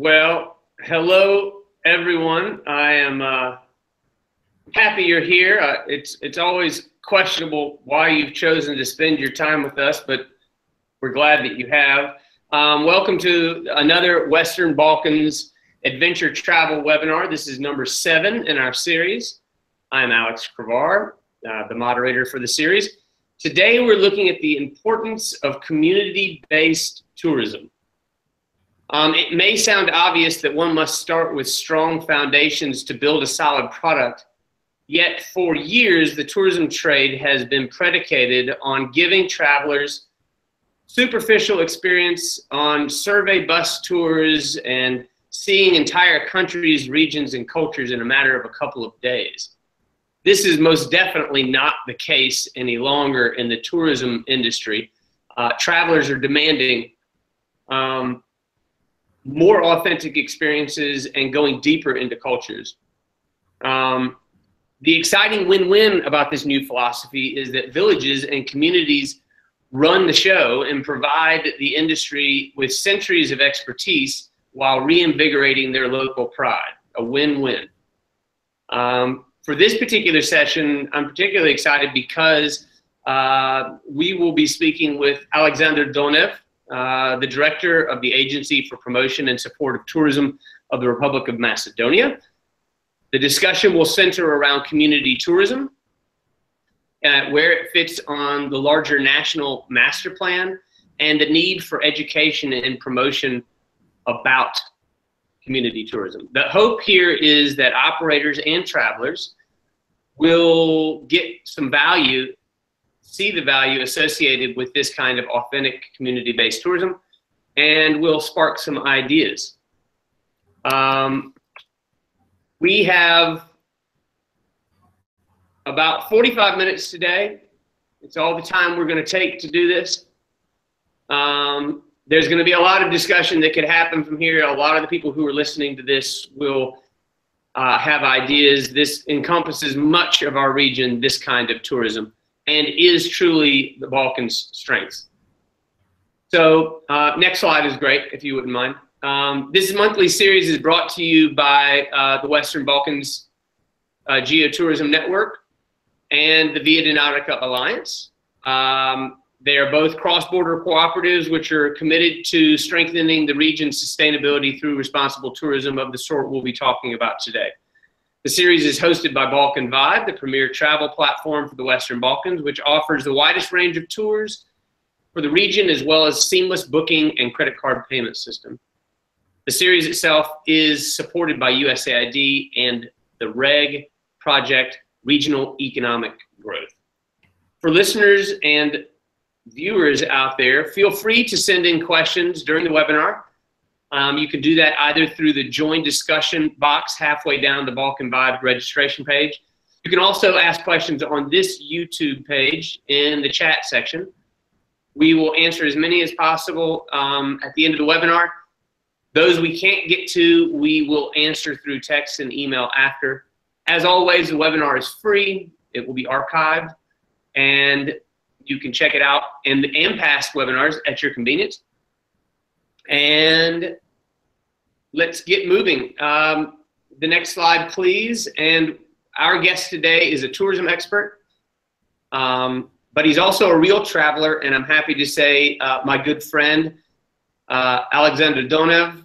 Well, hello everyone. I am happy you're here. It's always questionable why you've chosen to spend your time with us, but we're glad that you have. Welcome to another Western Balkans adventure travel webinar. This is number 7 in our series. I'm Aleksandar, the moderator for the series. Today we're looking at the importance of community-based tourism. It may sound obvious that one must start with strong foundations to build a solid product, yet for years the tourism trade has been predicated on giving travelers superficial experience on survey bus tours and seeing entire countries, regions, and cultures in a matter of a couple of days. This is most definitely not the case any longer in the tourism industry. Travelers are demanding more authentic experiences and going deeper into cultures. The exciting win-win about this new philosophy is that villages and communities run the show and provide the industry with centuries of expertise while reinvigorating their local pride, a win-win. For this particular session, I'm particularly excited because we will be speaking with Aleksandar Donev, the director of the Agency for Promotion and Support of Tourism of the Republic of Macedonia. The discussion will center around community tourism, where it fits on the larger national master plan, and the need for education and promotion about community tourism. The hope here is that operators and travelers will get some value, see the value associated with this kind of authentic community-based tourism, and will spark some ideas. We have about 45 minutes today. It's all the time we're going to take to do this. There's going to be a lot of discussion that could happen from here. A lot of the people who are listening to this will have ideas. This encompasses much of our region, this kind of tourism, and is truly the Balkans' strength. So next slide is great, if you wouldn't mind. This monthly series is brought to you by the Western Balkans Geotourism Network and the Via Nautica Alliance. They are both cross-border cooperatives which are committed to strengthening the region's sustainability through responsible tourism of the sort we'll be talking about today. The series is hosted by Balkan Vibe, the premier travel platform for the Western Balkans, which offers the widest range of tours for the region as well as seamless booking and credit card payment system. The series itself is supported by USAID and the REG project, Regional Economic Growth. For listeners and viewers out there, feel free to send in questions during the webinar. You can do that either through the join discussion box halfway down the Balkan Vibe registration page. You can also ask questions on this YouTube page in the chat section. We will answer as many as possible at the end of the webinar. Those we can't get to, we will answer through text and email after. As always, the webinar is free. It will be archived, and you can check it out and past webinars at your convenience. And let's get moving. The next slide, please. And our guest today is a tourism expert, but he's also a real traveler, and I'm happy to say my good friend, Aleksandar Donev.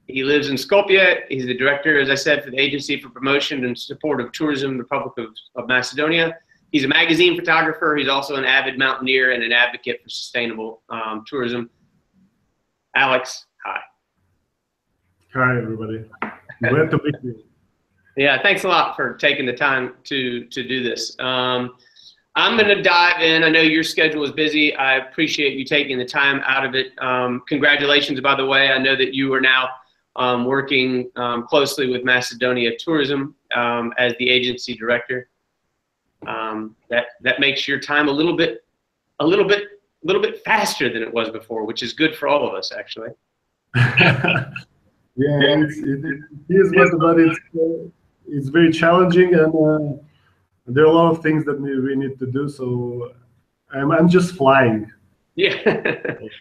He lives in Skopje. He's the director, as I said, for the Agency for Promotion and Support of Tourism, Republic of Macedonia. He's a magazine photographer. He's also an avid mountaineer and an advocate for sustainable tourism. Alex, hi. Hi, everybody. Glad to be here. Yeah, thanks a lot for taking the time to do this. I'm going to dive in. I know your schedule is busy. I appreciate you taking the time out of it. Congratulations, by the way. I know that you are now working closely with Macedonia Tourism as the agency director. That makes your time a little bit faster than it was before, which is good for all of us, actually. Yeah, it is, but it's very challenging, and there are a lot of things that we need to do. So I'm just flying. Yeah.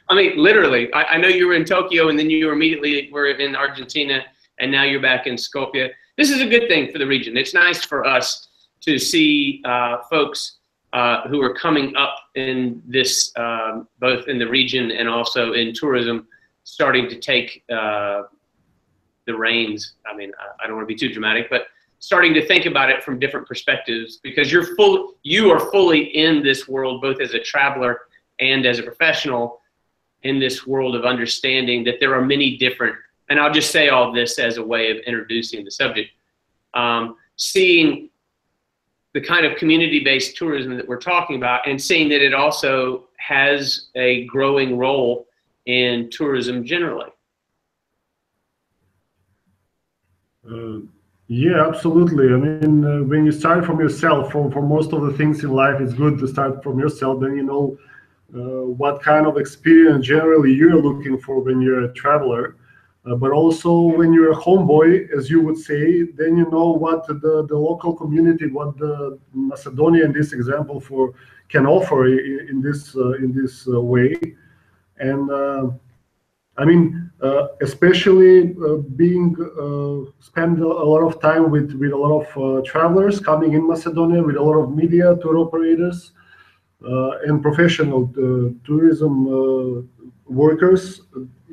I mean, literally, I know you were in Tokyo and then you immediately were in Argentina and now you're back in Skopje. This is a good thing for the region. It's nice for us to see folks who are coming up in this, both in the region and also in tourism, starting to take the reins. I mean, I don't want to be too dramatic, but starting to think about it from different perspectives, because you are fully in this world, both as a traveler and as a professional, in this world of understanding that there are many different, and I'll just say all this as a way of introducing the subject, seeing the kind of community-based tourism that we're talking about and seeing that it also has a growing role in tourism generally. Yeah, absolutely. I mean, when you start from yourself, for most of the things in life, it's good to start from yourself. Then you know what kind of experience generally you're looking for when you're a traveler. But also when you're a homeboy, as you would say, then you know what the local community, what the Macedonia in this example can offer in this way. And I mean, especially being spend a lot of time with a lot of travelers coming in Macedonia, with a lot of media, tour operators, and professional tourism workers.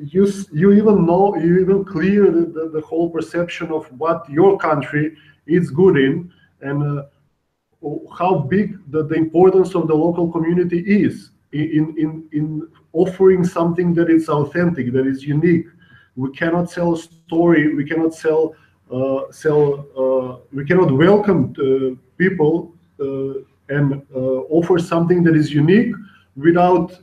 You even clear the whole perception of what your country is good in, and how big the importance of the local community is in offering something that is authentic, that is unique. We cannot sell a story. We cannot we cannot welcome people and offer something that is unique without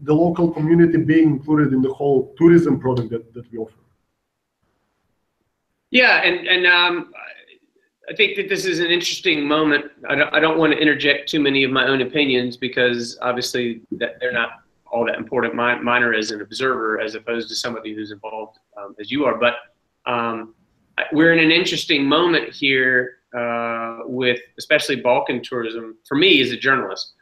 the local community being included in the whole tourism product that we offer. Yeah, and I think that this is an interesting moment. I don't want to interject too many of my own opinions, because obviously that they're not all that important. Mine are as an observer as opposed to somebody who's involved as you are. But we're in an interesting moment here with especially Balkan tourism, for me as a journalist,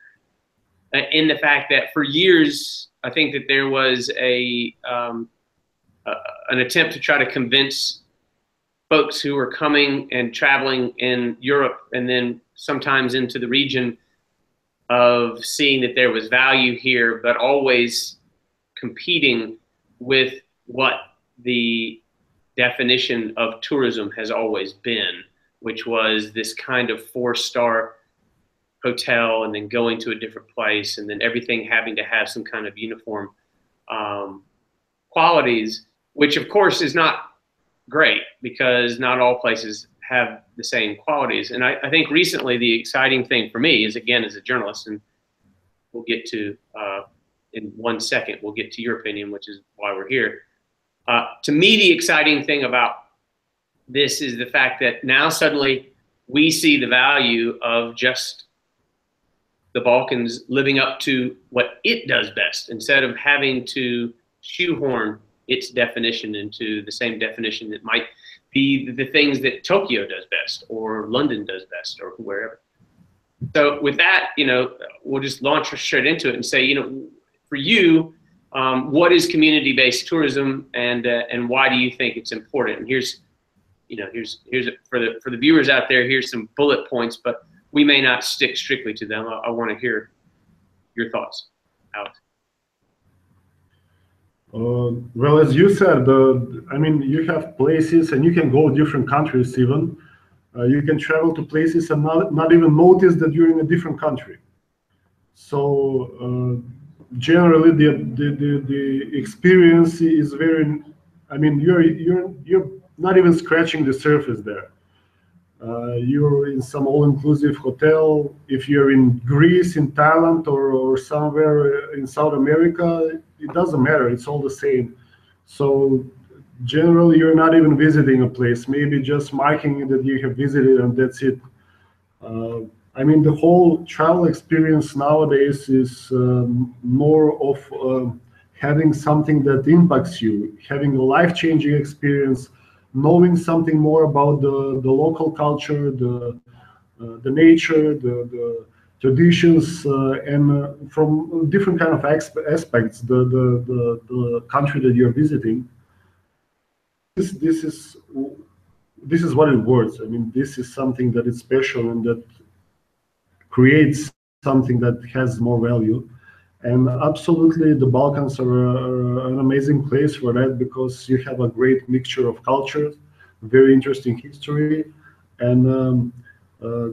in the fact that for years, I think that there was an attempt to try to convince folks who were coming and traveling in Europe and then sometimes into the region of seeing that there was value here, but always competing with what the definition of tourism has always been, which was this kind of 4-star hotel and then going to a different place and then everything having to have some kind of uniform qualities, which of course is not great, because not all places have the same qualities. And I think recently the exciting thing for me is, again, as a journalist, and we'll get to, in 1 second, we'll get to your opinion, which is why we're here. To me, the exciting thing about this is the fact that now suddenly we see the value of just the Balkans living up to what it does best, instead of having to shoehorn its definition into the same definition that might be the things that Tokyo does best, or London does best, or wherever. So with that, you know, we'll just launch straight into it and say, you know, for you, what is community-based tourism, and why do you think it's important? And here's for the viewers out there, here's some bullet points, but we may not stick strictly to them. I want to hear your thoughts, Alex. Well, as you said, I mean, you have places, and you can go different countries even. You can travel to places and not even notice that you're in a different country. So generally, the experience is very. I mean, you're not even scratching the surface there. You're in some all-inclusive hotel. If you're in Greece, in Thailand, or somewhere in South America, it doesn't matter. It's all the same. So generally, you're not even visiting a place. Maybe just marking that you have visited, and that's it. I mean, the whole travel experience nowadays is more of having something that impacts you, having a life-changing experience, knowing something more about the local culture, the nature, the traditions, and from different kind of aspects, the country that you're visiting. This is what it works. I mean, this is something that is special and that creates something that has more value. And absolutely, the Balkans are an amazing place for that, because you have a great mixture of cultures, very interesting history, and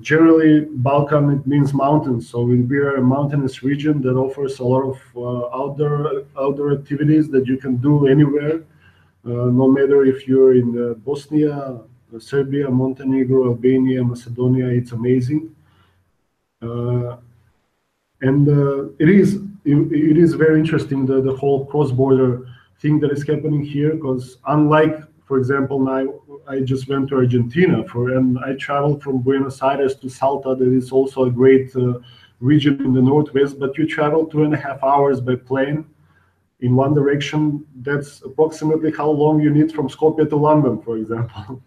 generally, Balkan, it means mountains. So we are a mountainous region that offers a lot of outdoor activities that you can do anywhere, no matter if you're in Bosnia, Serbia, Montenegro, Albania, Macedonia. It's amazing. It is very interesting, the whole cross-border thing that is happening here, because unlike, for example, now I just went to Argentina and I traveled from Buenos Aires to Salta. That is also a great region in the northwest, but you travel 2.5 hours by plane in one direction. That's approximately how long you need from Skopje to London, for example.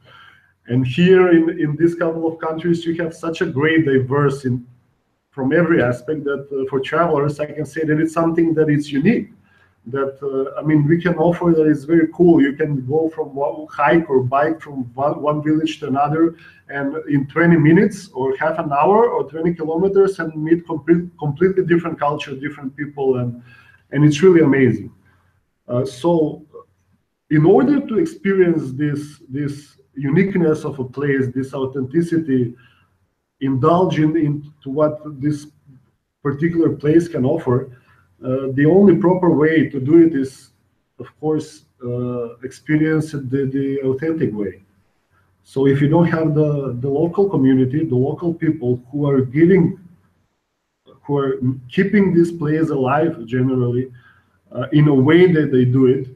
And here in this couple of countries, you have such a great diverse from every aspect that for travelers, I can say that it's something that is unique. That I mean, we can offer that is very cool. You can go from one hike or bike from one village to another, and in 20 minutes or half an hour or 20 kilometers, and meet completely different culture, different people, and it's really amazing. So, in order to experience this uniqueness of a place, this authenticity, indulge into what this particular place can offer, the only proper way to do it is, of course, experience it the authentic way. So if you don't have the local community, the local people who are keeping this place alive generally, in a way that they do it,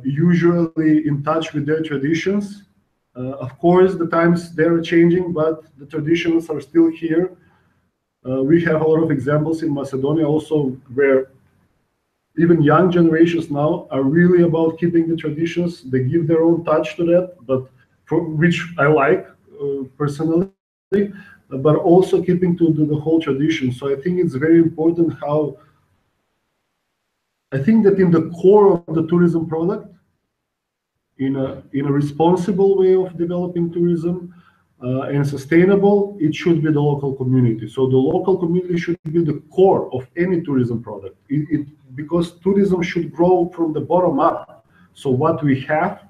usually in touch with their traditions. Of course, the times they're changing, but the traditions are still here. We have a lot of examples in Macedonia also, where even young generations now are really about keeping the traditions. They give their own touch to that, but which I like personally, but also keeping to the whole tradition. So I think it's very important how, I think that in the core of the tourism product, in a responsible way of developing tourism and sustainable, it should be the local community. So the local community should be the core of any tourism product. Because tourism should grow from the bottom up. So what we have,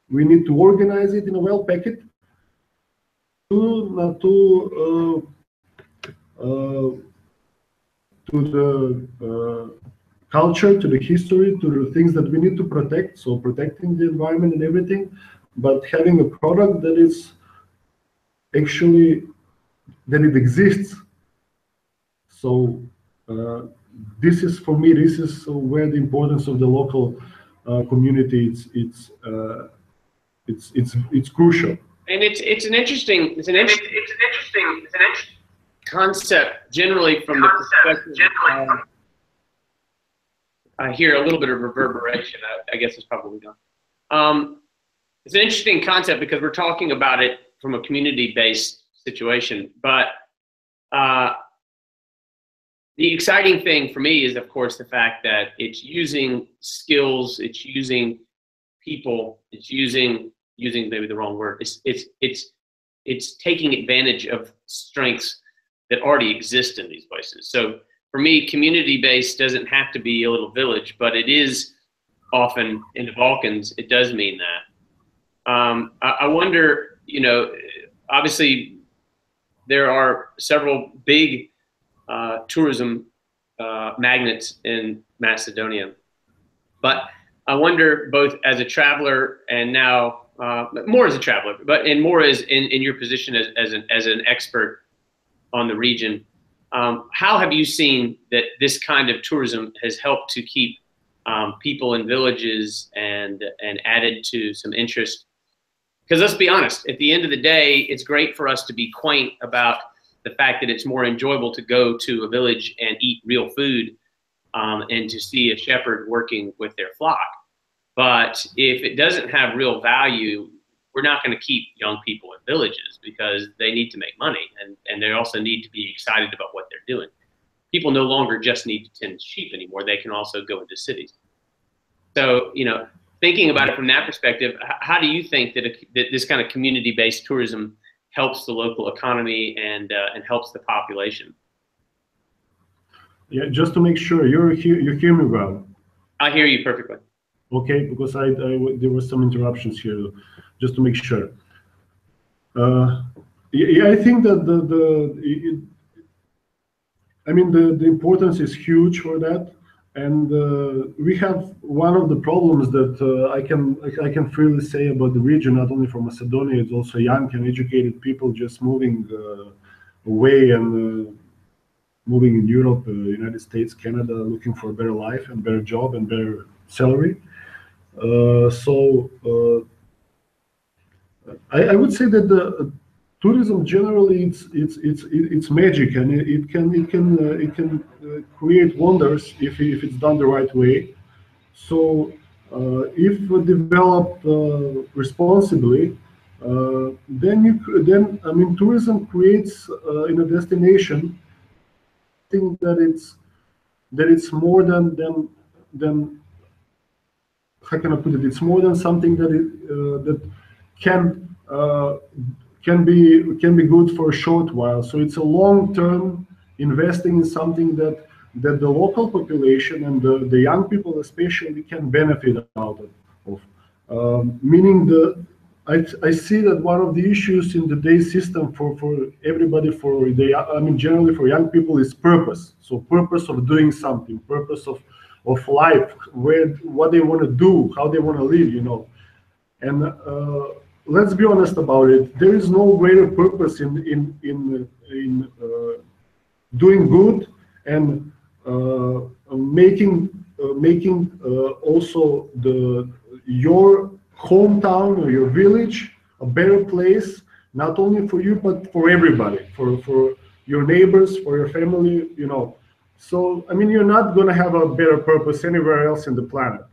we need to organize it in a well packet to the culture, to the history, to the things that we need to protect. So protecting the environment and everything, but having a product that is actually, that it exists. So this is, for me, this is where the importance of the local community, it's crucial. And it's an interesting concept, generally from the perspective. I hear a little bit of reverberation. I guess it's probably gone. It's an interesting concept because we're talking about it from a community-based situation. But the exciting thing for me is, of course, the fact that it's using skills, it's using people, it's using maybe the wrong word. It's taking advantage of strengths that already exist in these places. So for me, community-based doesn't have to be a little village, but it is often in the Balkans. It does mean that. I wonder, you know, obviously there are several big tourism magnets in Macedonia, but I wonder, both as a traveler and now more as a traveler, and more as in your position as an expert on the region, how have you seen that this kind of tourism has helped to keep people in villages and added to some interest? Because let's be honest, at the end of the day, it's great for us to be quaint about the fact that it's more enjoyable to go to a village and eat real food and to see a shepherd working with their flock. But if it doesn't have real value, we're not going to keep young people in villages because they need to make money, and they also need to be excited about what they're doing. People no longer just need to tend sheep anymore. They can also go into cities. So, thinking about it from that perspective, how do you think that this kind of community-based tourism helps the local economy and helps the population? Yeah, just to make sure you hear me well. I hear you perfectly. Okay, because there were some interruptions here, just to make sure. Yeah, I think that the importance is huge for that, and we have one of the problems that I can freely say about the region, not only for Macedonia, it's also young and educated people just moving away and moving in Europe, United States, Canada, looking for a better life and better job and better salary. I would say that the tourism generally it's magic, and it can create wonders if it's done the right way. So if developed responsibly, then tourism creates in a destination thing that it's more than how can I put it? It's more than something that can be good for a short while. So it's a long-term investing in something that the local population and the young people especially can benefit out of. Meaning I see that one of the issues in today's system for everybody, generally for young people, is purpose. So purpose of doing something, purpose of life, what they want to do, how they want to live, And let's be honest about it. There is no greater purpose in doing good and making also your hometown or your village a better place, not only for you but for everybody, for your neighbors, for your family, So you're not going to have a better purpose anywhere else in the planet.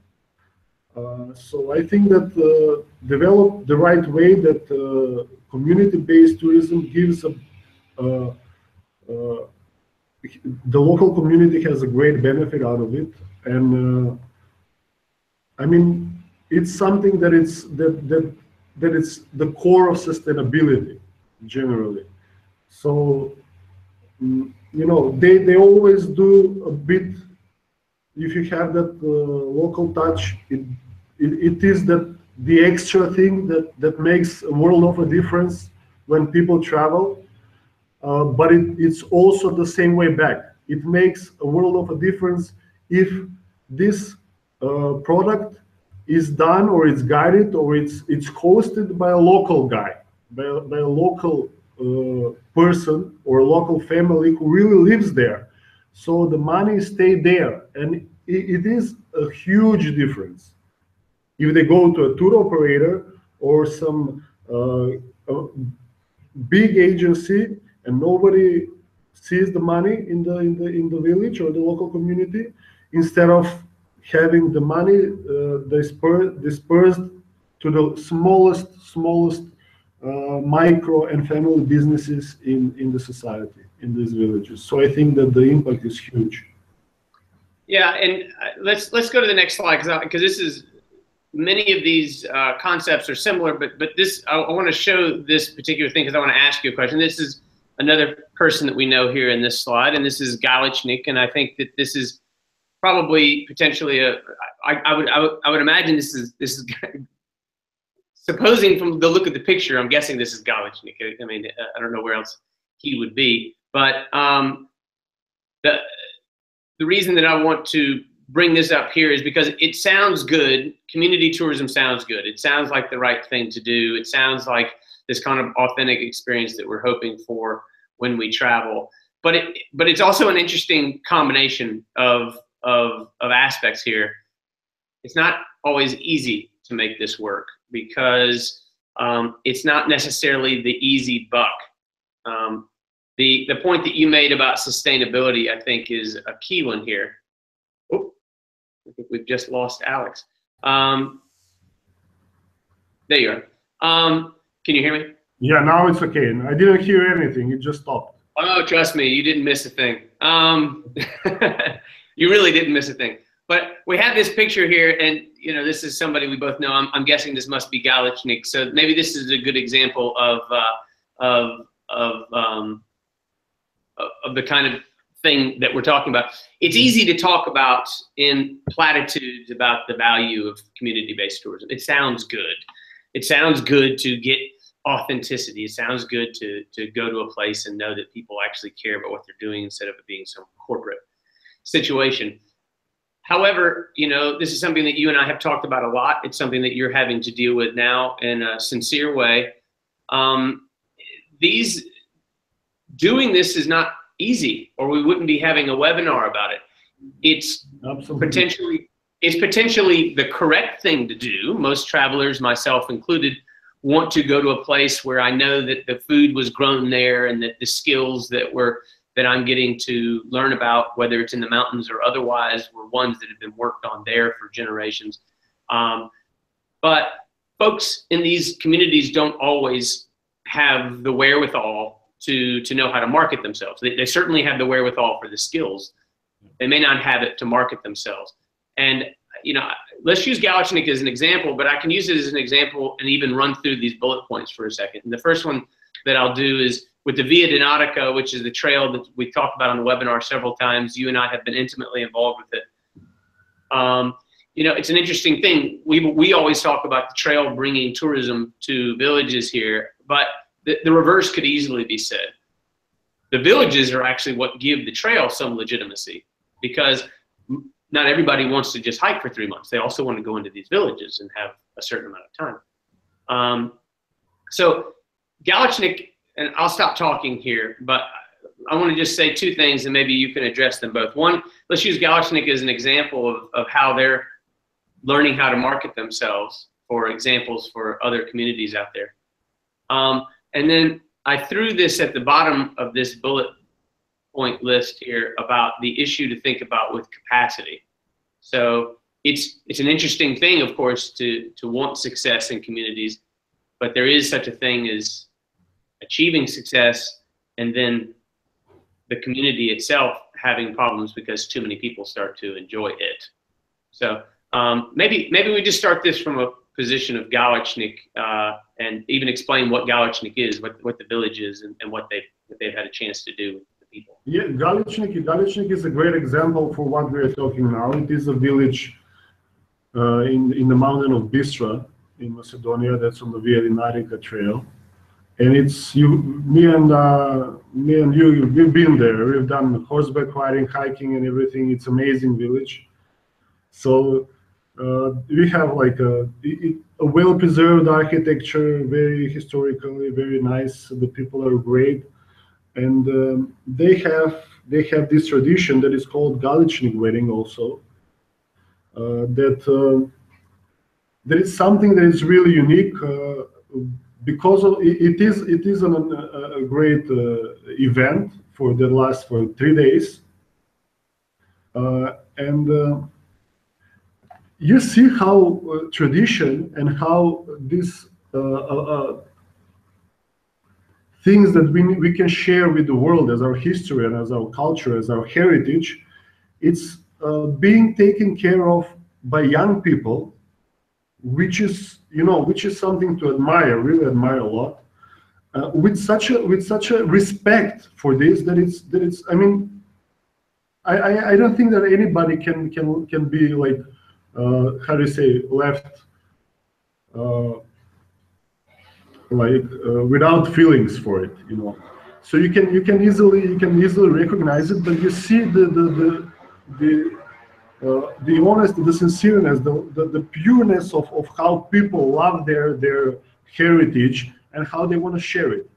So I think that developed the right way, that community-based tourism gives the local community has a great benefit out of it, and it's something that it's the core of sustainability generally. So they always do a bit. If you have that local touch, it is the extra thing that makes a world of a difference when people travel. But it's also the same way back. It makes a world of a difference if this product is done, or it's guided, or it's hosted by a local guy, by a local person or a local family who really lives there. So the money stays there, and it is a huge difference. If they go to a tour operator or some big agency and nobody sees the money in the village or the local community, instead of having the money dispersed to the smallest micro and family businesses in the society, in these villages. So I think that the impact is huge. Yeah, and let's go to the next slide, because this is, many of these concepts are similar, but this, I want to show this particular thing because I want to ask you a question. This is another person that we know here in this slide, and this is Galilee, and I think that this is probably potentially I would imagine this is supposing from the look of the picture, I'm guessing this is Galilee. I mean, I don't know where else he would be, but the reason that I want to bring this up here is because it sounds good. Community tourism sounds good. It sounds like the right thing to do. It sounds like this kind of authentic experience that we're hoping for when we travel. But it's also an interesting combination of aspects here. It's not always easy to make this work because it's not necessarily the easy buck. The point that you made about sustainability, I think, is a key one here. Oh, I think we've just lost Alex. There you are. Can you hear me? Yeah, now it's okay. I didn't hear anything. It just stopped. Oh, trust me, you didn't miss a thing. You really didn't miss a thing. But we have this picture here, and you know, this is somebody we both know. I'm guessing this must be Galilee. So maybe this is a good example of the kind of thing that we're talking about. It's easy to talk about in platitudes about the value of community-based tourism. It sounds good. It sounds good to get authenticity. It sounds good to go to a place and know that people actually care about what they're doing instead of it being some corporate situation. However, you know, this is something that you and I have talked about a lot. It's something that you're having to deal with now in a sincere way. Doing this is not easy, or we wouldn't be having a webinar about it. It's potentially the correct thing to do. Most travelers, myself included, want to go to a place where I know that the food was grown there and that the skills that I'm getting to learn about, whether it's in the mountains or otherwise, were ones that have been worked on there for generations. But folks in these communities don't always have the wherewithal to know how to market themselves. They certainly have the wherewithal for the skills. They may not have it to market themselves. And you know, let's use Galilee as an example, but I can use it as an example and even run through these bullet points for a second. And the first one that I'll do is with the Via de Nautica, which is the trail that we talked about on the webinar several times. You and I have been intimately involved with it. You know, it's an interesting thing. We always talk about the trail bringing tourism to villages here, but the reverse could easily be said. The villages are actually what give the trail some legitimacy, because not everybody wants to just hike for 3 months. They also want to go into these villages and have a certain amount of time. So Galilee, and I'll stop talking here, but I want to just say two things and maybe you can address them both. One, let's use Galilee as an example of how they're learning how to market themselves for examples for other communities out there. And then I threw this at the bottom of this bullet point list here about the issue to think about with capacity. So it's an interesting thing, of course, to want success in communities, but there is such a thing as achieving success and then the community itself having problems because too many people start to enjoy it. So maybe we just start this from a position of Galilee and even explain what Galilee is, what the village is, and what they've had a chance to do with the people. Yeah, Galilee is a great example for what we're talking now. It is a village in the mountain of Bistra in Macedonia. That's on the Via de Nautica trail. And it's me and you, we've been there. We've done horseback riding, hiking, and everything. It's amazing village. So we have like a well-preserved architecture, very historically, very nice. The people are great, and they have this tradition that is called Galilee wedding also. That is something that is really unique. Because it is a great event that lasts for 3 days, and you see how tradition and how these things that we can share with the world as our history and as our culture, as our heritage, it's being taken care of by young people, which is something to admire, really admire a lot, with such a respect for this that it's. I mean, I don't think that anybody can be like how do you say, left without feelings for it, you know. So you can easily recognize it, but you see the honesty, the sincereness, the pureness of how people love their heritage and how they want to share it.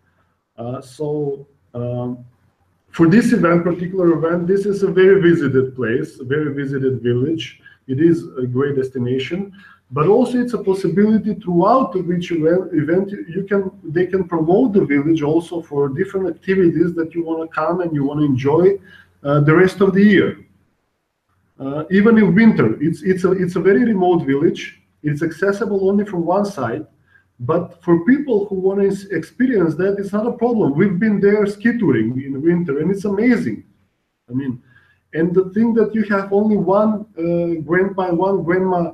For this particular event, this is a very visited place, a very visited village. It is a great destination, but also it's a possibility throughout which event they can promote the village also for different activities that you want to come and you want to enjoy the rest of the year. Even in winter, it's a very remote village. It's accessible only from one side, But for people who want to experience that, it's not a problem. We've been there ski touring in winter, and it's amazing. I mean, and the thing that you have only one grandpa and one grandma,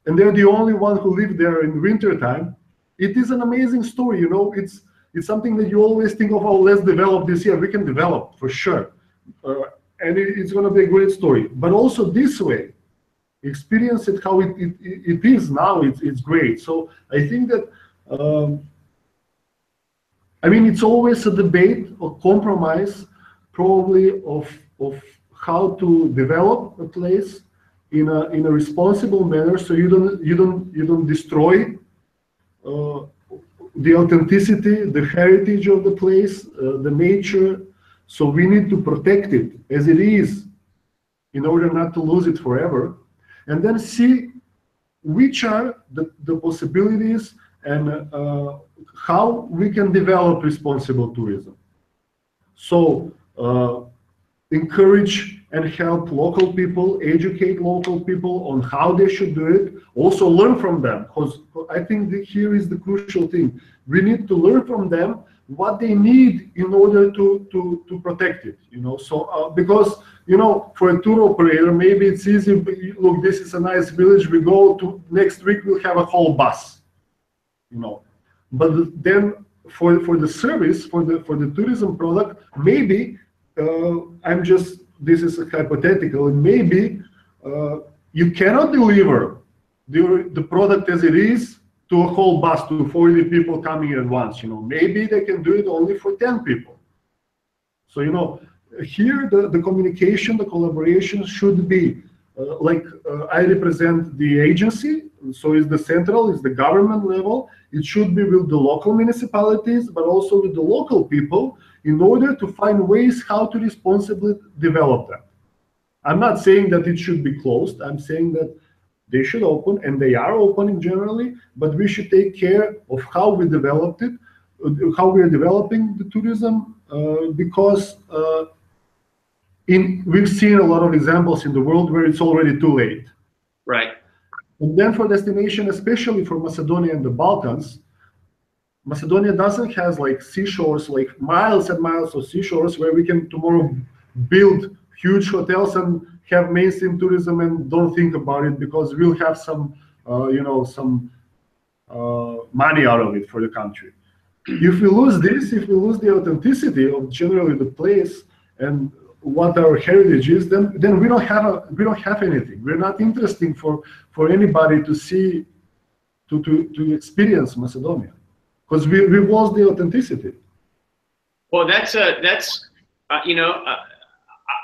and they're the only one who live there in winter time. It is an amazing story, you know. It's something that you always think of. Oh, let's develop this here. We can develop for sure, and it's going to be a great story. But also this way, experience it how it is now. It's great. So I think that I mean, it's always a debate or compromise, probably of how to develop a place in a responsible manner, so you don't destroy the authenticity, the heritage of the place, the nature. So we need to protect it as it is in order not to lose it forever, and then see which are the possibilities and how we can develop responsible tourism. So encourage and help local people, educate local people on how they should do it. Also learn from them, because I think that here is the crucial thing. We need to learn from them what they need in order to protect it. You know, so because you know, for a tour operator, maybe it's easy. Look, this is a nice village. We go to next week. We'll have a whole bus. You know, but then for the service, for the tourism product, maybe this is a hypothetical, maybe you cannot deliver the product as it is to a whole bus, to 40 people coming at once. You know, maybe they can do it only for 10 people. So, you know, here the communication, the collaboration should be I represent the agency, so it's the central, it's the government level. It should be with the local municipalities, but also with the local people, in order to find ways how to responsibly develop that. I'm not saying that it should be closed. I'm saying that they should open, and they are opening generally, but we should take care of how we developed it, how we are developing the tourism, because we've seen a lot of examples in the world where it's already too late. Right. And then for destination, especially for Macedonia and the Balkans, Macedonia doesn't have like seashores, like miles and miles of seashores where we can tomorrow build huge hotels and have mainstream tourism and don't think about it, because we'll have some, money out of it for the country. If we lose this, if we lose the authenticity of generally the place and what our heritage is, then we don't have anything. We're not interesting for anybody to see, to experience Macedonia, because we've lost the authenticity. Well, that's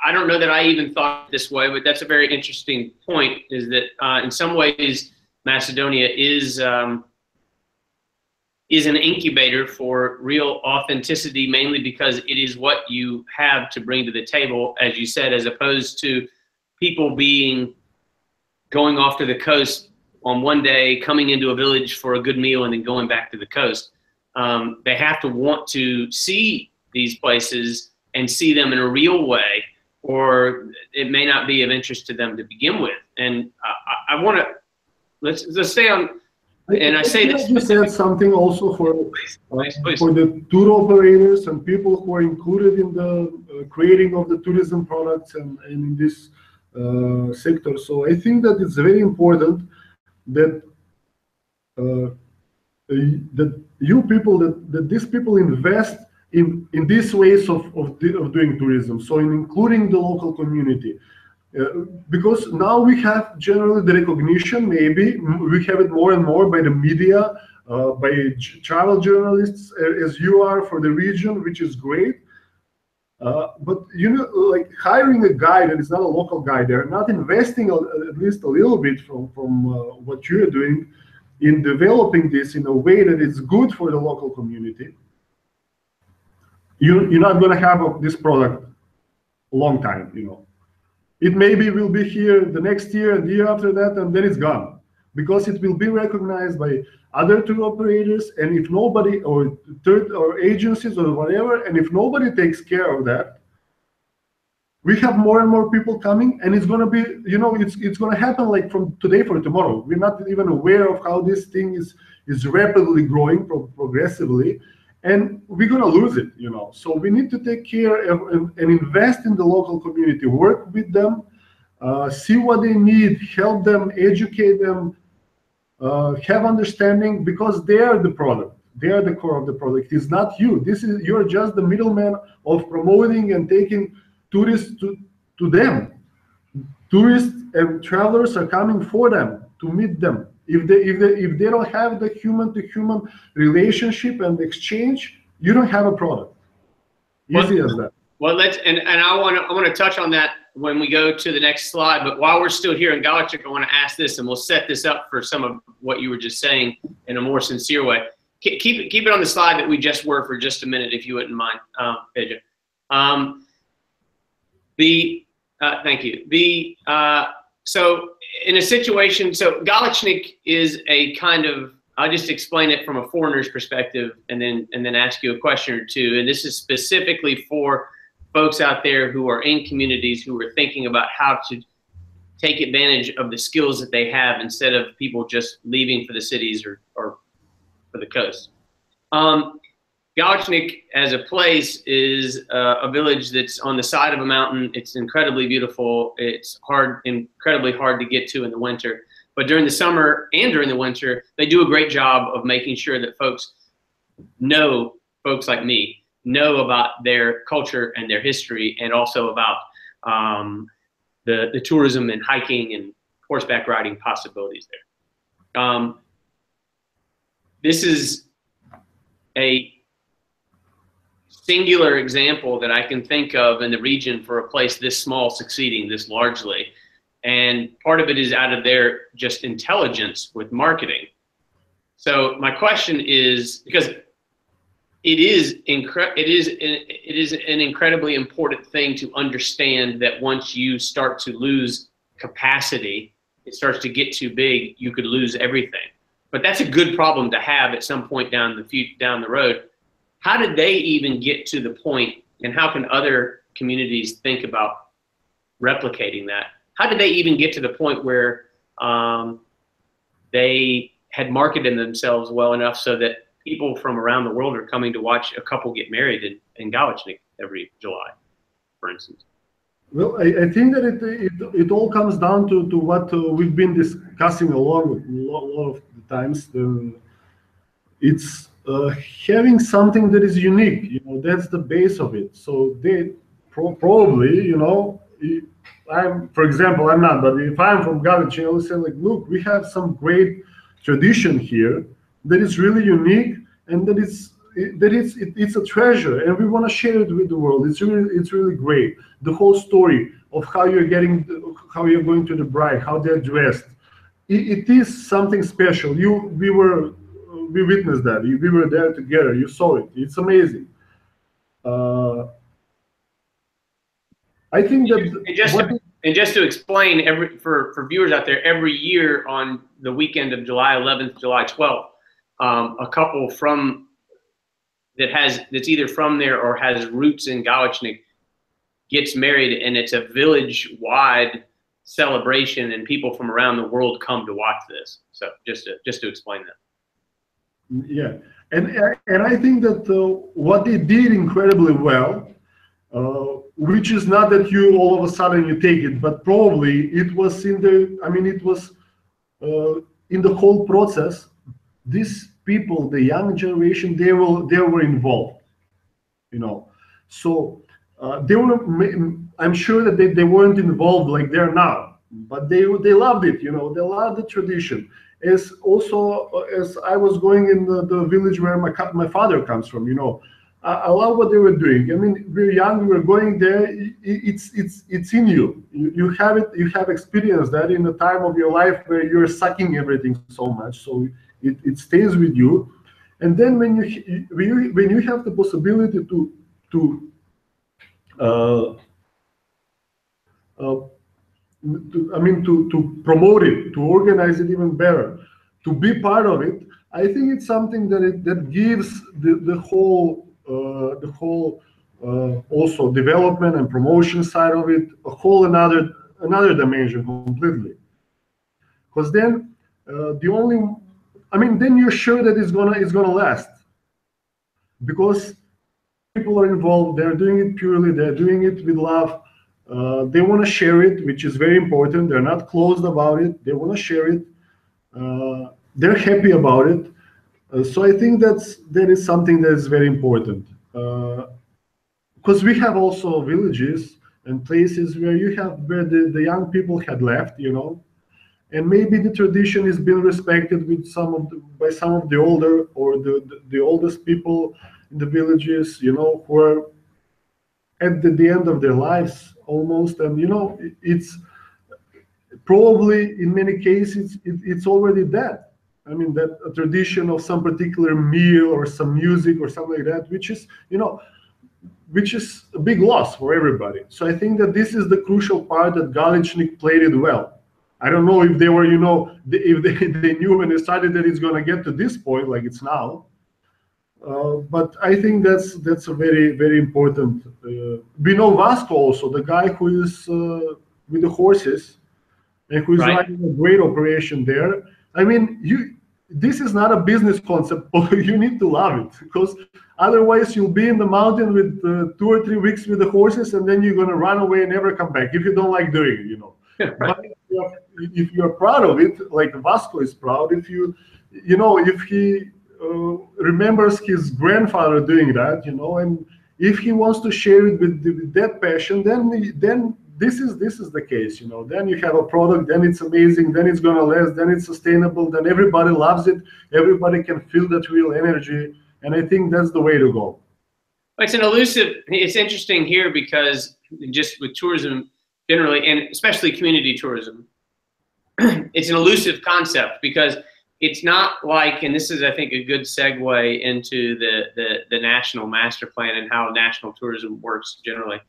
I don't know that I even thought this way, but that's a very interesting point, is that in some ways Macedonia is an incubator for real authenticity, mainly because it is what you have to bring to the table, as you said, as opposed to people going off to the coast on one day, coming into a village for a good meal, and then going back to the coast. They have to want to see these places and see them in a real way, or it may not be of interest to them to begin with. And I want to, let's stay on. And I say this. You said something also for the tour operators and people who are included in the creating of the tourism products and in this sector. So I think that it's very important that these people invest in these ways of doing tourism. So in including the local community. Because now we have generally the recognition, maybe we have it more and more by the media, by travel journalists, as you are for the region, which is great. But you know, like hiring a guide that is not a local guide, they're not investing at least a little bit from what you're doing in developing this in a way that is good for the local community. You're not going to have this product a long time, you know. It maybe will be here the next year and the year after that, and then it's gone, because it will be recognized by other tour operators, and if nobody, or agencies or whatever, and if nobody takes care of that, we have more and more people coming, and it's going to be, you know, it's going to happen like from today for tomorrow. We're not even aware of how this thing is rapidly growing progressively, and we're going to lose it, you know. So we need to take care and invest in the local community, work with them, see what they need, help them, educate them, have understanding, because they are the product. They are the core of the product. It's not you. You're just the middleman of promoting and taking tourists to them. Tourists and travelers are coming for them, to meet them. If they don't have the human-to-human relationship and exchange, you don't have a product. Easy as that. Well, I want to touch on that when we go to the next slide. But while we're still here in Galicik, I want to ask this, and we'll set this up for some of what you were just saying in a more sincere way. Keep it on the slide that we just were for just a minute, if you wouldn't mind, Peja. Thank you. So in a situation, so Galicik is a kind of, I'll just explain it from a foreigner's perspective, and then ask you a question or two. And this is specifically for folks out there who are in communities who are thinking about how to take advantage of the skills that they have instead of people just leaving for the cities or for the coast. Galicik as a place is a village that's on the side of a mountain. It's incredibly beautiful. It's incredibly hard to get to in the winter. But during the summer and during the winter, they do a great job of making sure that folks like me, know about their culture and their history, and also about the tourism and hiking and horseback riding possibilities there. This is a singular example that I can think of in the region for a place this small succeeding this largely. And part of it is out of their just intelligence with marketing. So my question is, because it is an incredibly important thing to understand that once you start to lose capacity, it starts to get too big, you could lose everything. But that's a good problem to have at some point down the road. How did they even get to the point, and how can other communities think about replicating that? How did they even get to the point where they had marketed themselves well enough so that people from around the world are coming to watch a couple get married in Galicik every July, for instance? Well, I think that it all comes down to what we've been discussing a lot of the times. It's having something that is unique. You know, that's the base of it. So they probably, you know, for example, I'm not, but if I'm from Galicik, I will say, like, look, we have some great tradition here that is really unique, and that it's a treasure, and we want to share it with the world. It's really great. The whole story of how you're going to the bride, how they're dressed, it is something special. We witnessed that. We were there together. You saw it. It's amazing. I think that just to explain, for viewers out there, every year on the weekend of July 11th, July 12th, a couple that's either from there or has roots in Galicik gets married, and it's a village-wide celebration, and people from around the world come to watch this. So just to explain that. Yeah, and I think that what they did incredibly well, which is not that you all of a sudden you take it, but probably it was in the whole process. These people, the young generation, they were involved, you know. So they were. I'm sure that they weren't involved like they're now, but they loved it, you know. They loved the tradition. As I was going in the village where my father comes from, you know, I love what they were doing. I mean, we're young, we were going there. It's in you. You have it. You have experienced that in a time of your life where you're sucking everything so much, so it stays with you. And then when you have the possibility to promote it, to organize it even better, to be part of it, I think it's something that gives the whole also development and promotion side of it, a whole another dimension completely. Because then then you're sure that it's gonna last, because people are involved. They're doing it purely. They're doing it with love. They want to share it, which is very important. They're not closed about it. They want to share it. They're happy about it. So I think that is something that is very important. Because we have also villages and places where where the young people had left, and maybe the tradition is being respected with by some of the older or the oldest people in the villages, who are at the end of their lives almost, and it's probably in many cases it's already dead. I mean, that a tradition of some particular meal or some music or something like that, which is a big loss for everybody. So I think that this is the crucial part that Galichnik played it well. I don't know if they were, if they knew when they started that it's going to get to this point like it's now. But I think that's a very, very important. We know Vasco also, the guy who is with the horses and who is running a great operation there. I mean, this is not a business concept, but you need to love it, because otherwise you'll be in the mountain with 2 or 3 weeks with the horses, and then you're going to run away and never come back if you don't like doing it, But if you're proud of it, like Vasco is proud, if he remembers his grandfather doing that, and if he wants to share it with that passion, then this is the case, Then you have a product, then it's amazing, then it's gonna last, then it's sustainable, then everybody loves it, everybody can feel that real energy, and I think that's the way to go. It's an elusive. It's interesting here because just with tourism generally, and especially community tourism, it's an elusive concept because it's not like, and this is, I think, a good segue into the national master plan and how national tourism works generally.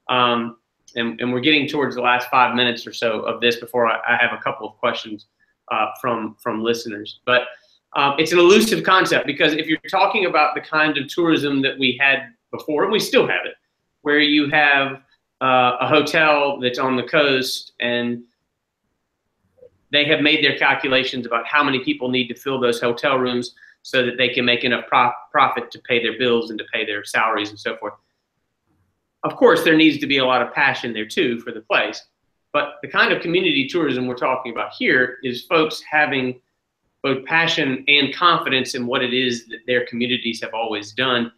And we're getting towards the last 5 minutes or so of this before I have a couple of questions from listeners. But it's an elusive concept because if you're talking about the kind of tourism that we had before, and we still have it, where you have a hotel that's on the coast and they have made their calculations about how many people need to fill those hotel rooms so that they can make enough profit to pay their bills and to pay their salaries and so forth. Of course, there needs to be a lot of passion there too for the place. But the kind of community tourism we're talking about here is folks having both passion and confidence in what it is that their communities have always done,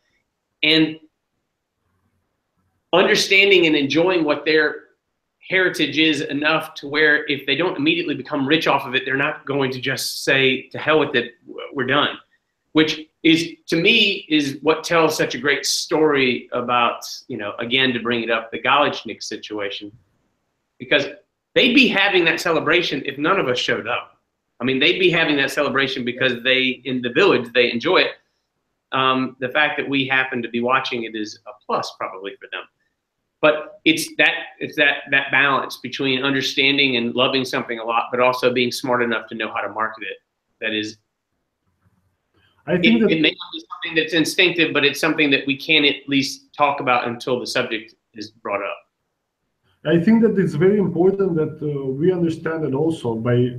and understanding and enjoying what their heritage is enough to where if they don't immediately become rich off of it, they're not going to just say, to hell with it, we're done. Which is, to me, is what tells such a great story about, again, to bring it up, the Galichnik situation. Because they'd be having that celebration if none of us showed up. I mean, they'd be having that celebration because in the village, they enjoy it. The fact that we happen to be watching it is a plus probably for them. But it's that balance between understanding and loving something a lot, but also being smart enough to know how to market it. That is, I think it may not be something that's instinctive, but it's something that we can at least talk about until the subject is brought up. I think that it's very important that we understand it also by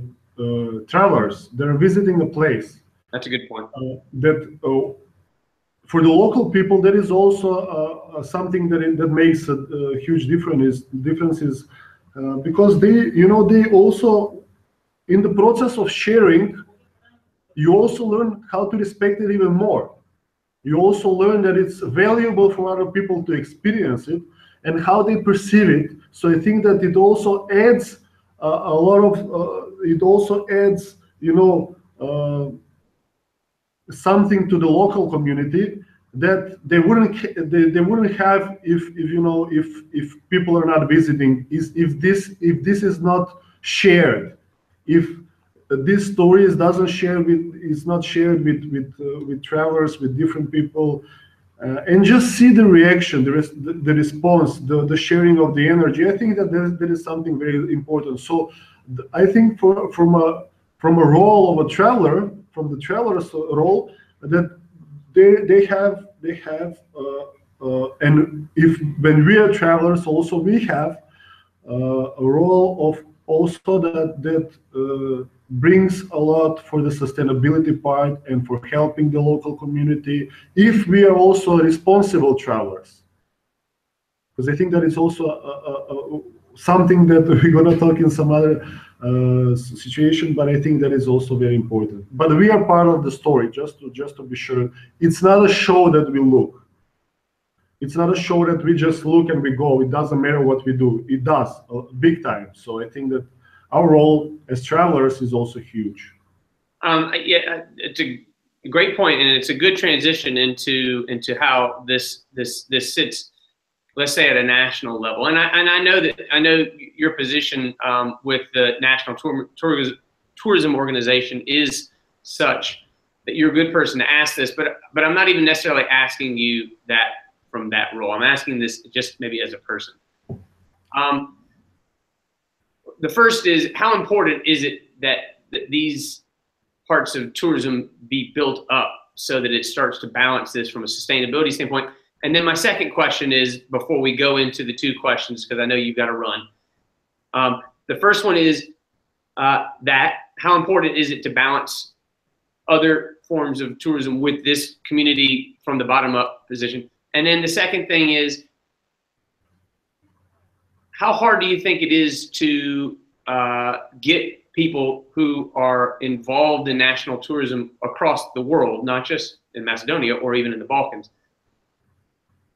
travelers that are visiting a place. That's a good point. For the local people, there is also something that makes a huge difference because they also, in the process of sharing, you also learn how to respect it even more. You also learn that it's valuable for other people to experience it and how they perceive it. So I think that it also adds something to the local community that they wouldn't have if people are not visiting. If this is not shared, if this story is not shared with travelers, with different people, and just see the reaction, the response, the sharing of the energy. I think that there is something very important. So I think from a role of a traveler, from the traveler's role, that they have and if when we are travelers, also we have a role of also that brings a lot for the sustainability part and for helping the local community if we are also responsible travelers. Because I think that is also something that we're going to talk in some other situation, but I think that is also very important. But we are part of the story, just to be sure. It's not a show that we look. It's not a show that we just look and we go. It doesn't matter what we do. It does, big time. So I think that our role as travelers is also huge. Yeah, it's a great point, and it's a good transition into how this sits, let's say, at a national level. And I know your position with the National Tourism Organization is such that you're a good person to ask this, but I'm not even necessarily asking you that from that role. I'm asking this just maybe as a person. The first is, how important is it that these parts of tourism be built up so that it starts to balance this from a sustainability standpoint? And then my second question is, before we go into the two questions, because I know you've got to run. The first one is that how important is it to balance other forms of tourism with this community from the bottom up position? And then the second thing is, how hard do you think it is to get people who are involved in national tourism across the world, not just in Macedonia or even in the Balkans,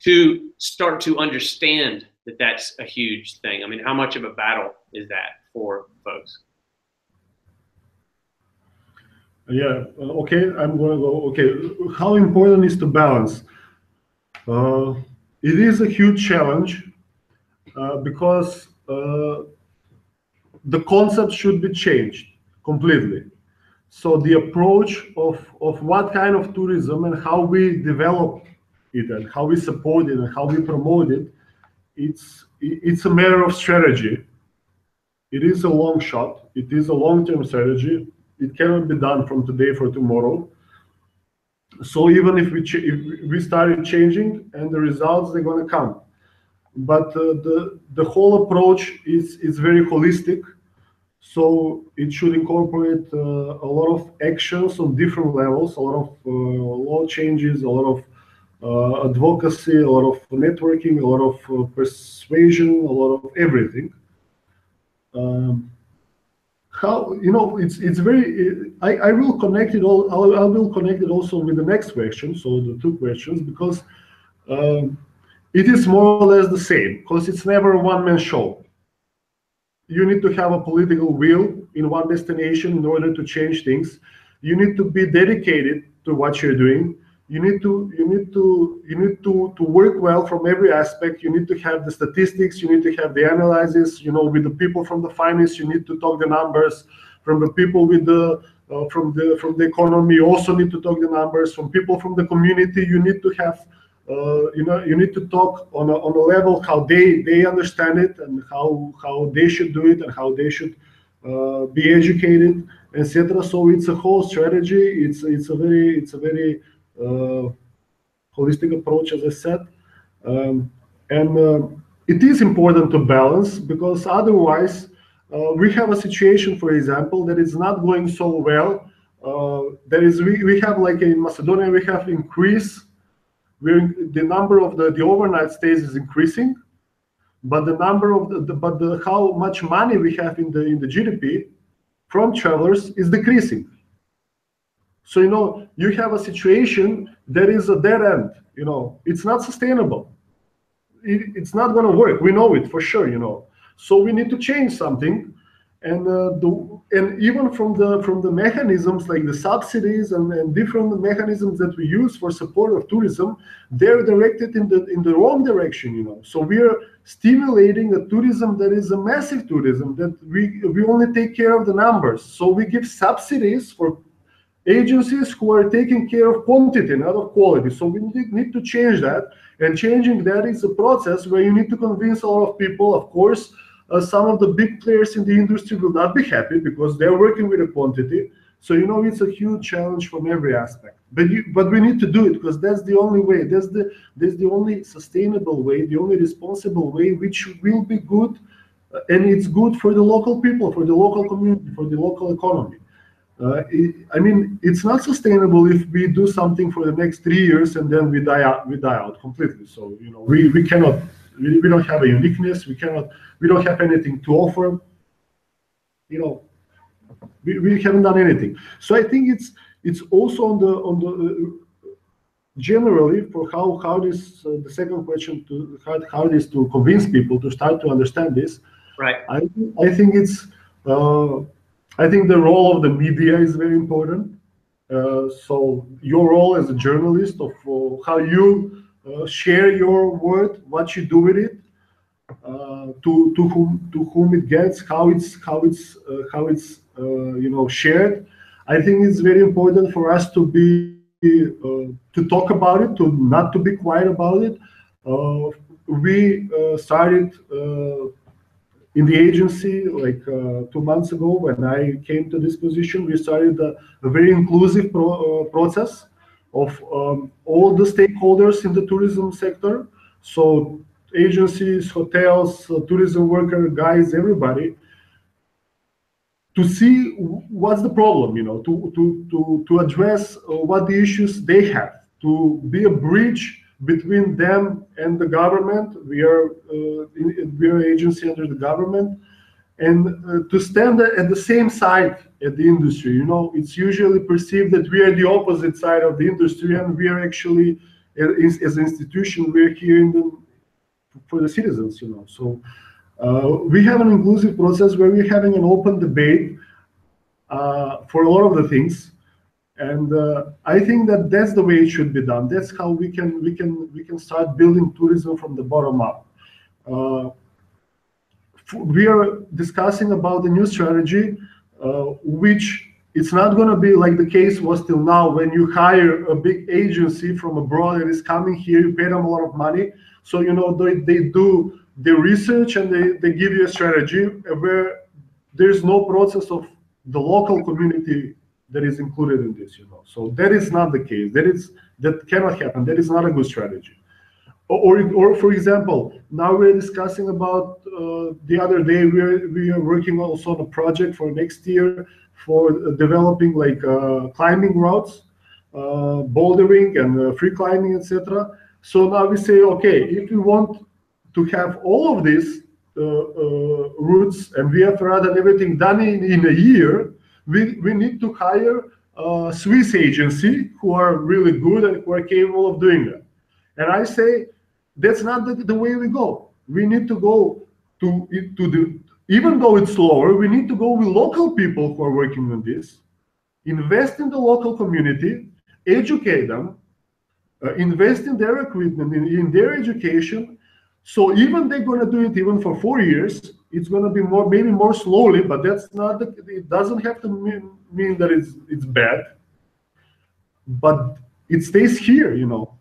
to start to understand that that's a huge thing? I mean, how much of a battle is that for folks? Yeah, okay, I'm going to go. Okay, how important is to balance? It is a huge challenge because the concept should be changed completely. So the approach of what kind of tourism and how we develop it and how we support it and how we promote it, it's a matter of strategy. It is a long shot. It is a long-term strategy. It cannot be done from today for tomorrow. So even if we started changing, and the results, they're going to come. But the whole approach is very holistic. So it should incorporate a lot of actions on different levels, a lot of law changes, a lot of advocacy, a lot of networking, a lot of persuasion, a lot of everything. How, you know, it's very. I will connect it all. I will connect it also with the next question. So the two questions, because it is more or less the same, because it's never a one-man show. You need to have a political will in one destination in order to change things. You need to be dedicated to what you're doing. You need to work well from every aspect. You need to have the statistics. You need to have the analysis. You know, with the people from the finance, you need to talk the numbers. From the people with the from the economy, you also need to talk the numbers. From people from the community, you need to have you need to talk on a level how they understand it and how they should do it and how they should be educated, etc. So it's a whole strategy. It's a very holistic approach, as I said, and it is important to balance, because otherwise we have a situation, for example, that is not going so well. That is, we have, like in Macedonia, we have increase. The number of the overnight stays is increasing, but the number of how much money we have in the GDP from travelers is decreasing. So, you know, you have a situation that is a dead end. You know, it's not sustainable. It's not going to work. We know it for sure. You know, so we need to change something, and even from the mechanisms like the subsidies and different mechanisms that we use for support of tourism, they're directed in the wrong direction. You know, so we are stimulating a tourism that is a massive tourism that we only take care of the numbers. So we give subsidies for agencies who are taking care of quantity, not of quality. So we need to change that, and changing that is a process where you need to convince a lot of people. Of course, some of the big players in the industry will not be happy because they're working with a quantity. So, you know, it's a huge challenge from every aspect. but we need to do it, because that's the only way. That's the only sustainable way, the only responsible way, which will be good, and it's good for the local people, for the local community, for the local economy. I mean, it's not sustainable if we do something for the next 3 years and then we die out completely. So, you know, we cannot, we don't have a uniqueness. We don't have anything to offer. You know, we haven't done anything. So I think it's also on the generally for how this the second question, to how it is to convince people to start to understand this. Right. I think it's. I think the role of the media is very important. So your role as a journalist of how you share your word, what you do with it, to whom it gets, how it's you know, shared. I think it's very important for us to be to talk about it, to not to be quiet about it. We started. In the agency, like 2 months ago, when I came to this position, we started a very inclusive process of all the stakeholders in the tourism sector. So agencies, hotels, tourism worker, guides, everybody, to see what's the problem, you know, to address what the issues they have, to be a bridge between them and the government. We are an agency under the government, and to stand at the same side at the industry. You know, it's usually perceived that we are the opposite side of the industry, and we are actually, as an institution, we're here for the citizens. You know, so we have an inclusive process where we're having an open debate for a lot of the things. And I think that that's the way it should be done. That's how we can start building tourism from the bottom up. We are discussing about the new strategy, which it's not going to be like the case was till now, when you hire a big agency from abroad that is coming here, you pay them a lot of money. So, you know, they do their research and they give you a strategy where there's no process of the local community that is included in this, you know. So that is not the case. That cannot happen. That is not a good strategy. Or for example, now we're discussing about the other day we are working also on a project for next year for developing like climbing routes, bouldering and free climbing, etc. So now we say, okay, if we want to have all of these routes and VFR and everything done in a year, we need to hire a Swiss agency who are really good and who are capable of doing that. And I say, that's not the way we go. We need to go to the, even though it's slower, we need to go with local people who are working on this, invest in the local community, educate them, invest in their equipment, in their education. So even they're going to do it even for 4 years, it's going to be more, maybe more slowly, but that's not, it doesn't have to mean that it's bad, but it stays here, you know.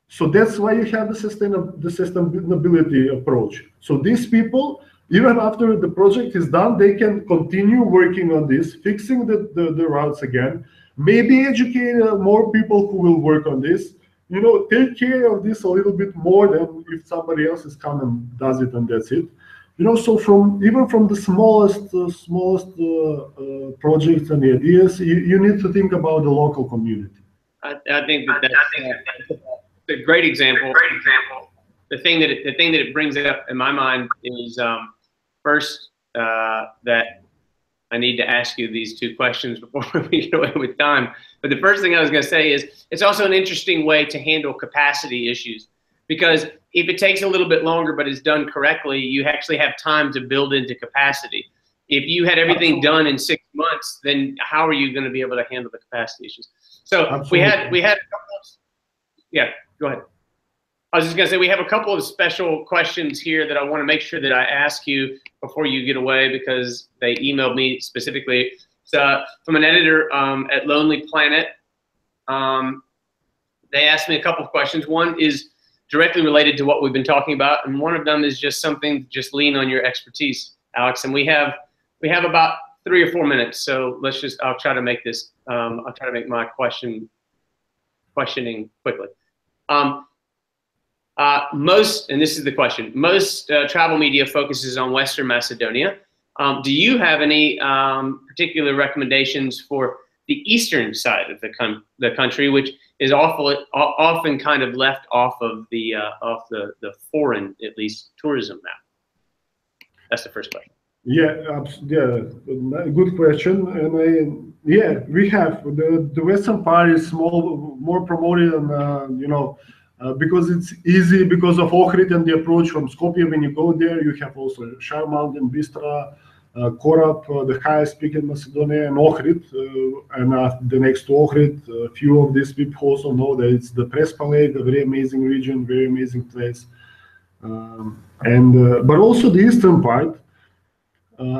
So that's why you have the sustainability approach. So these people, even after the project is done, they can continue working on this, fixing the routes again, maybe educate more people who will work on this, you know, take care of this a little bit more than if somebody else is come and does it and that's it. You know, so even from the smallest projects and ideas, you need to think about the local community. I think that's a great example. The thing that it brings up in my mind is first that I need to ask you these two questions before we get away with time. But the first thing I was going to say is it's also an interesting way to handle capacity issues, because if it takes a little bit longer but it's done correctly, you actually have time to build into capacity. If you had everything done in 6 months, then how are you going to be able to handle the capacity issues? So we had a couple of, yeah, go ahead. I was just going to say, we have a couple of special questions here that I want to make sure that I ask you before you get away, because they emailed me specifically. It's from an editor at Lonely Planet. They asked me a couple of questions. One is directly related to what we've been talking about, and one of them is just something, just lean on your expertise, Alex. And we have about 3 or 4 minutes, so let's just, I'll try to make this, I'll try to make my question questioning quickly. Most, and this is the question, most travel media focuses on Western Macedonia. Do you have any particular recommendations for the eastern side of the country, which is often kind of left off of the foreign, at least, tourism map? That's the first question. Yeah, good question. And yeah, we have the western part is more promoted, and because it's easy because of Ohrid and the approach from Skopje. When you go there, you have also Shire Mountain, Bistra, Korab, the highest peak in Macedonia, and Ohrid. And the next to Ohrid, a few of these people also know that it's the Prespa Lake, a very amazing region, very amazing place. But also the eastern part.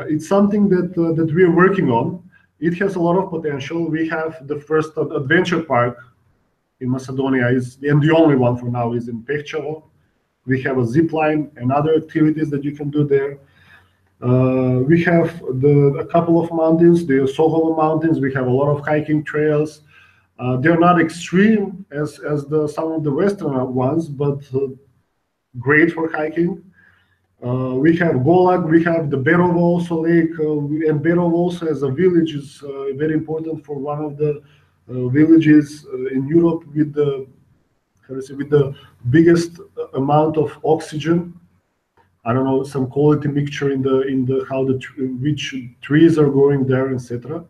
It's something that we are working on. It has a lot of potential. We have the first adventure park in Macedonia, and the only one for now is in Pehčevo. We have a zip line and other activities that you can do there. We have a couple of mountains, the Soholo Mountains. We have a lot of hiking trails. They're not extreme as some of the western ones, but great for hiking. We have Golag, we have the Berovo also lake, and Berovo also as a village is very important for one of the villages in Europe with the biggest amount of oxygen. I don't know, some quality mixture in the how which trees are growing there, etc.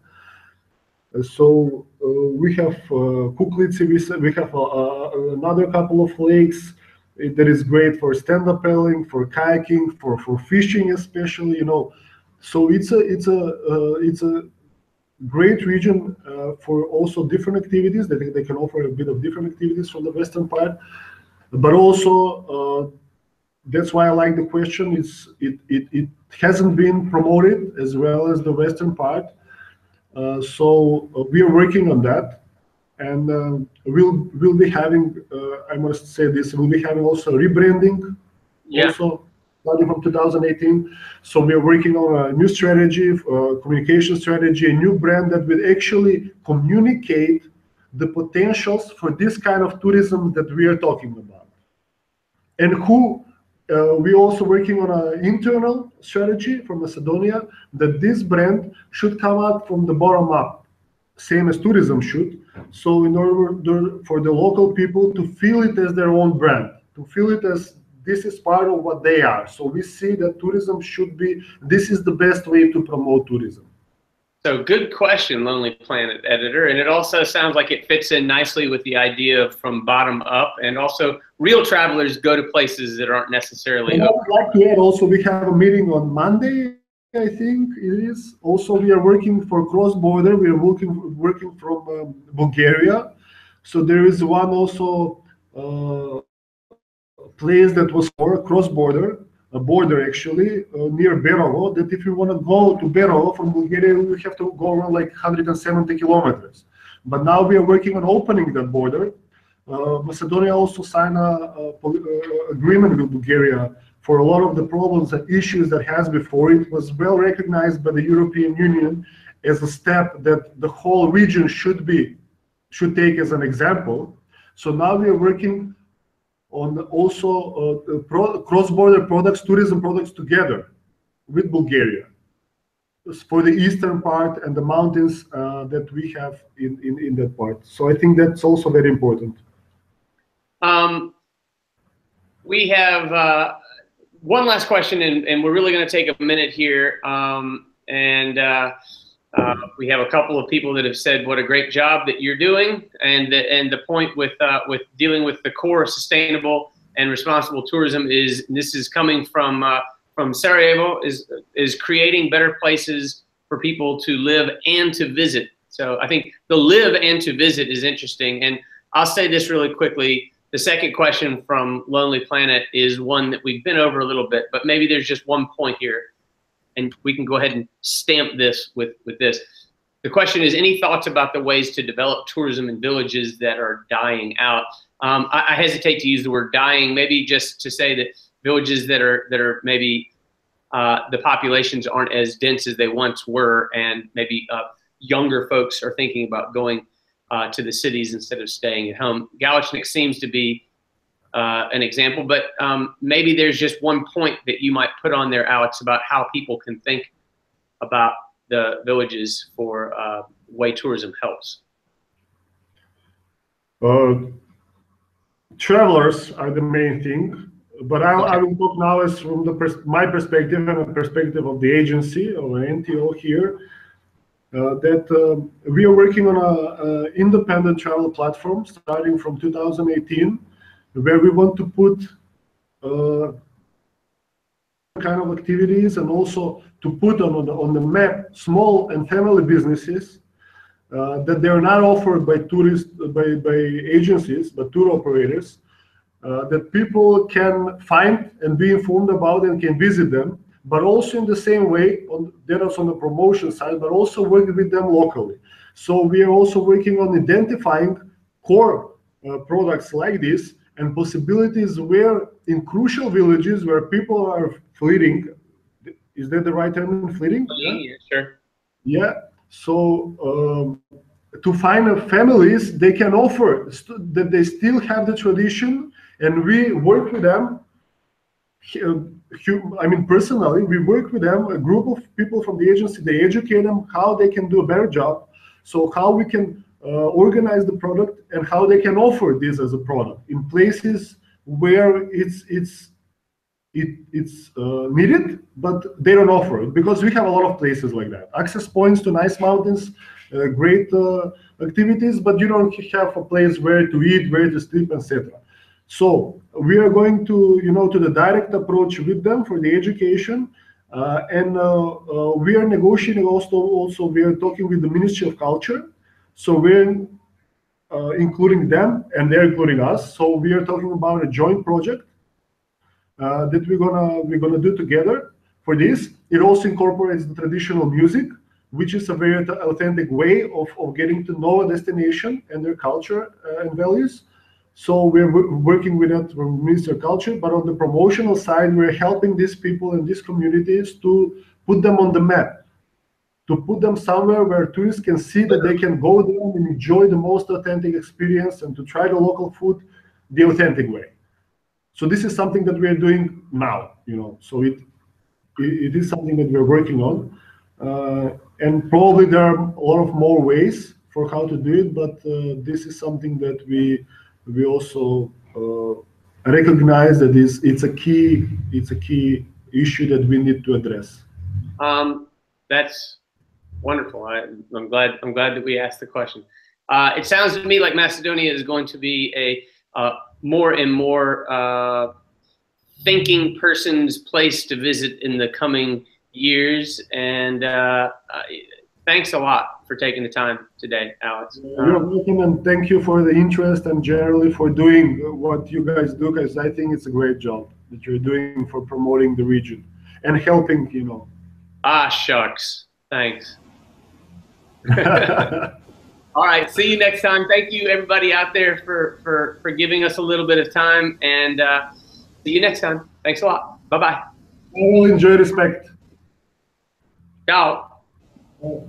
So we have Kuklici, we have another couple of lakes that is great for stand-up paddling, for kayaking, for fishing especially. So it's a great region for also different activities. They can offer a bit of different activities from the western part, but also that's why I like the question. It hasn't been promoted as well as the western part, so we are working on that. And we'll be having, I must say this, we'll be having also rebranding, also starting from 2018. So we are working on a new strategy, communication strategy, a new brand that will actually communicate the potentials for this kind of tourism that we are talking about. And we're also working on an internal strategy for Macedonia, that this brand should come out from the bottom up, same as tourism should. So in order for the local people to feel it as their own brand, to feel it as this is part of what they are. So we see that tourism should be, this is the best way to promote tourism. So good question, Lonely Planet editor. And it also sounds like it fits in nicely with the idea of from bottom up, and also real travelers go to places that aren't necessarily open. I would like to add also, we have a meeting on Monday, I think it is. Also, we are working for cross-border. We are working from Bulgaria. So there is one also place that was for cross-border, a border actually, near Berovo, that if you want to go to Berovo from Bulgaria, you have to go around like 170 kilometers. But now we are working on opening that border. Macedonia also signed an agreement with Bulgaria for a lot of the problems and issues that has before. It was well recognized by the European Union as a step that the whole region should take as an example. So now we are working on also cross-border products, tourism products together with Bulgaria for the eastern part and the mountains that we have in that part. So I think that's also very important. We have one last question, and we're really going to take a minute here. We have a couple of people that have said what a great job that you're doing, and the point with dealing with the core of sustainable and responsible tourism is, and this is coming from Sarajevo, is creating better places for people to live and to visit. So I think the live and to visit is interesting. And I'll say this really quickly. The second question from Lonely Planet is one that we've been over a little bit, but maybe there's just one point here, and we can go ahead and stamp this with this. The question is, any thoughts about the ways to develop tourism in villages that are dying out? I hesitate to use the word dying, maybe just to say that villages that are maybe the populations aren't as dense as they once were, and maybe younger folks are thinking about going to the cities instead of staying at home. Galachnik seems to be an example, but maybe there's just one point that you might put on there, Alex, about how people can think about the villages for way tourism helps. Travelers are the main thing, but I will talk now as from my perspective and the perspective of the agency or NTO here, that we are working on an independent travel platform starting from 2018, where we want to put kind of activities and also to put on the map small and family businesses that they are not offered by by agencies, but tour operators, that people can find and be informed about and can visit them, but also in the same way, that's on the promotion side, but also working with them locally. So we are also working on identifying core products like this and possibilities where in crucial villages where people are fleeing, is that the right term, fleeing? Yeah, sure. Yeah. So to find families, they can offer that they still have the tradition, and we work with them. I mean, personally, we work with them, a group of people from the agency, they educate them how they can do a better job. So how we can organize the product and how they can offer this as a product in places where it's needed, but they don't offer it, because we have a lot of places like that. Access points to nice mountains, great activities, but you don't have a place where to eat, where to sleep, etc. So we are going to, to the direct approach with them for the education, and we are negotiating also we are talking with the Ministry of Culture. So we're including them and they're including us. So we are talking about a joint project that we're gonna do together for this. It also incorporates the traditional music, which is a very authentic way of getting to know a destination and their culture and values. So we're working with that from Ministry of Culture, but on the promotional side, we're helping these people and these communities to put them on the map, to put them somewhere where tourists can see that they can go there and enjoy the most authentic experience and to try the local food the authentic way. So this is something that we are doing now, so it is something that we're working on. And probably there are a lot of more ways for how to do it, but this is something that we also recognize that it's a key issue that we need to address. That's wonderful. I'm glad that we asked the question. It sounds to me like Macedonia is going to be a more and more thinking person's place to visit in the coming years. And thanks a lot for taking the time today, Alex. You're welcome, and thank you for the interest and generally for doing what you guys do, because I think it's a great job that you're doing for promoting the region and helping, Ah, shucks. Thanks. All right. See you next time. Thank you, everybody out there, for giving us a little bit of time. And see you next time. Thanks a lot. Bye-bye. I will enjoy respect. Ciao. Oh.